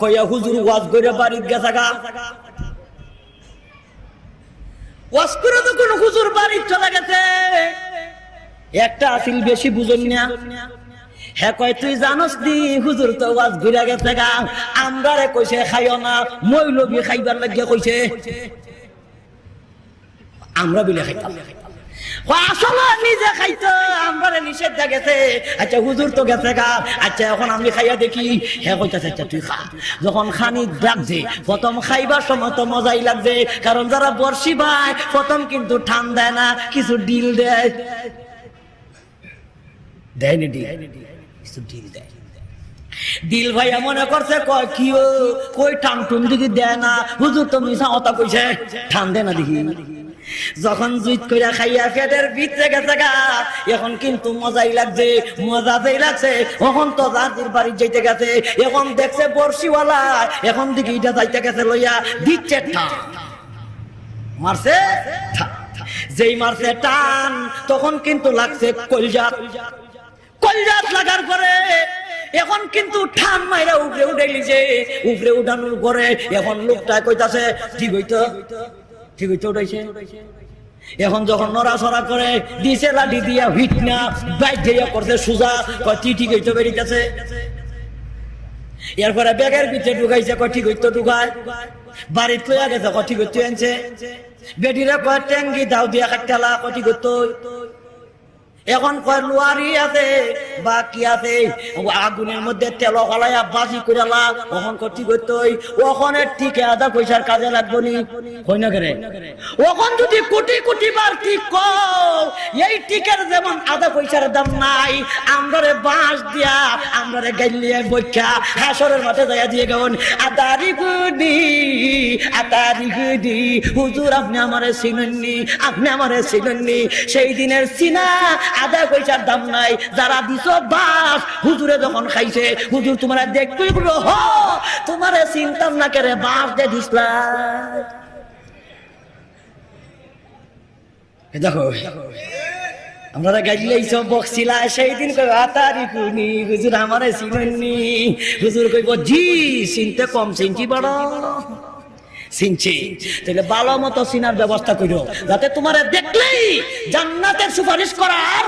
কইয়া হুজুর ওয়াজ কইরা বাড়িতে গেছে গা, ওয়াজ করে যখন হুজুর বাড়িতে চলে গেছে, একটা আসিল বেশি বুঝুন না, হ্যাঁ কয় তুই জানোস দি হুজুর তো ওয়াজ ঘুরে গেছে গা, আমরা রে কইছে খাইও না, মৌলবি খাইবার লাগিয়া কইছে, আমরা বিলে খাইতাম, আসলে নিজে খাইতো, আমরা নিষেধ গেছে, আচ্ছা হুজুর তো গেছে গা, আচ্ছা এখন আমি খাইয়া দেখি, হ্যাঁ কইতাছে আচ্ছা তুই খা, যখন খানি লাগছে প্রথম খাইবার সময় তো মজাই লাগছে, কারণ যারা বর্ষি ভাই প্রথম কিন্তু ঠান দেয় না, কিছু ডিল দেয়, দেয়নি ডিল, কিছু ডিল দেয়, দিল ভাইয়া মনে করছে কয় কি ও কই টান টুন দিকে দেয় না, হুজুর তো মিশা কথা কইছে ঠান দেয় না দেখি, যখন জুইত কইরা খাইয়া পেটের ভিতরে গেছে গা, এখন কিন্তু মজাই লাগছে, মজাতেই লাগছে, এখন তো জাতির বাড়ি যাইতে গেছে, এখন দেখছে বর্ষিওয়ালা, এখন দিকে এটা যাইতে গেছে লইয়া দিচ্ছে টান, মারছে যেই মারছে টান, তখন কিন্তু লাগছে কলজাত, কলজাত লাগার পরে এখন কিন্তু ঠান মাইরা উপরে উঠাইলিছে, উপরে উঠানোর পরে এখন লোকটা কইতাছে ঠিক হইতো, ঠিক হইতো উঠাইছে, এখন যখন নড়াচড়া করে দিছে লাঠি দিয়া হিট না বাইক দিয়া করছে সোজা, কয় ঠিক হইতো বেরিতেছে, এরপরে ব্যাগের ভিতরে ঢুকাইছে, কয় ঠিক হইতো ঢুকায়, বাড়িত লইয়া গেছে, কয় ঠিক হইতো আনছে, বেটিরা কয় ট্যাঙ্গি দাও দিয়া কাটালা, কয় ঠিক হইতো, এখন কয় লোয়ারি আছে বা কি আছে, আগুনের মধ্যে তেল গলাইয়া বাজি কইরালা, ওখন কটি করতই, ওখানে ঠিক আধা পয়সার কাজে লাগবো নি, কই না করে, ওখন যদি কোটি কোটি বার ঠিক কও, এই টিকের যেমন আধা পয়সার দাম নাই, আমরারে বাঁশ দিয়া আমরারে গাইলিয়ে বইখা হাসরের মাঠে যাইয়া দিয়ে গেন, আতারি গুডি হুজুর আপনি আমারে চিনেননি, আপনি আমারে চিনেননি, সেই দিনের চিনা আধা পয়সার দাম নাই, যারা দিছ বাস হুজুরে যখন খাইছে, হুজুর তোমার দেখতেই বলো হ তোমারে চিন্তাম না করে বাস দিয়ে দিসলা, দেখো আমরা গাইলে সব বকছিলা, সেই দিন কই আতারি কুনি হুজুর আমারে চিনেননি, হুজুর কইব জি চিনতে কম চিনছি বড় চিনছি, তাহলে ভালো মতো চিনার ব্যবস্থা করো, যাতে তোমারে দেখলেই জান্নাতের সুপারিশ করার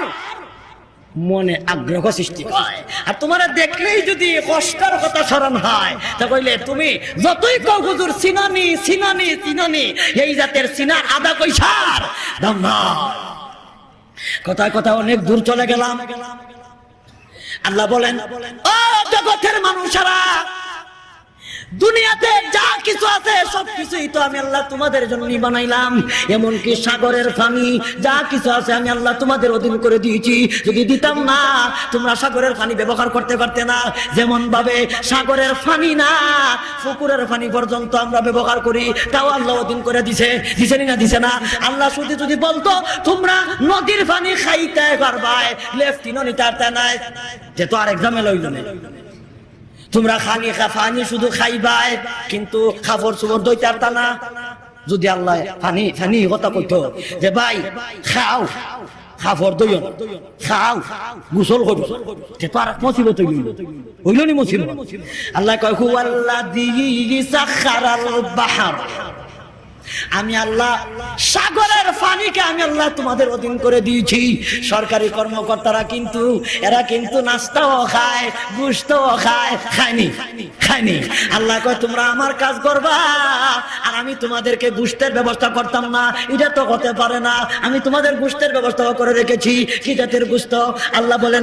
মনে আগ্রহ সৃষ্টি হয়, আর তোমার দেখলেই যদি কষ্টের কথা স্মরণ হয়, তাহলে তুমি যতই কও হুজুর চিনানি চিনানি চিনানি, এই জাতের চিনার আধা পয়সার দাম না। কথায় কথা অনেক দূর চলে গেলাম, আল্লাহ বলেন ও জগতের মানুষেরা, দুনিয়াতে যা কিছু আছে সব কিছুই তো আমি আল্লাহ তোমাদের জন্য বানাইলাম, এমনকি সাগরের পানি যা কিছু আছে আমি আল্লাহ তোমাদের অধীন করে দিয়েছি, যদি দিতাম না তোমরা সাগরের পানি ব্যবহার করতে পারতে না, যেমন ভাবে সাগরের পানি না পুকুরের পানি পর্যন্ত আমরা ব্যবহার করি, তাও আল্লাহ অধীন করে দিছে, দিছেনি না দিছে না, আল্লাহ শুধু যদি বলতো তোমরা নদীর পানি খাইতে পারবাই, লেফটিনও নিতে পারতে নাই, যে তো আরেক ঝামেলা হইল না, তোমরা খানি পানি শুধু খাইবাই কিন্তু খাবার চুবর দইতে পারতা না, যদি আল্লাহ পানি পানি কথা কইতো যে ভাই খাও খাবার দইও খাও গোসল করো, যে তো আর মুসিবত হইল নি মুসিবত, আল্লাহ কয় হুয়াল্লাযী সাখারাল বাহর আমি আল্লাহ সাগরের পানিকে আমি আল্লাহ তোমাদের অধীন করে দিয়েছি। সরকারি কর্মকর্তারা কিন্তু এরা কিন্তু নাস্তাও খায়, গোশতও খায়নি। আল্লাহ কয় তোমরা আমার কাজ করবা আর আমি তোমাদেরকে গোশতের ব্যবস্থা করতাম না, এটা তো হতে পারে না। আমি তোমাদের গোশতের ব্যবস্থা করে রেখেছি। কি জাতের গোশত? আল্লাহ বলেন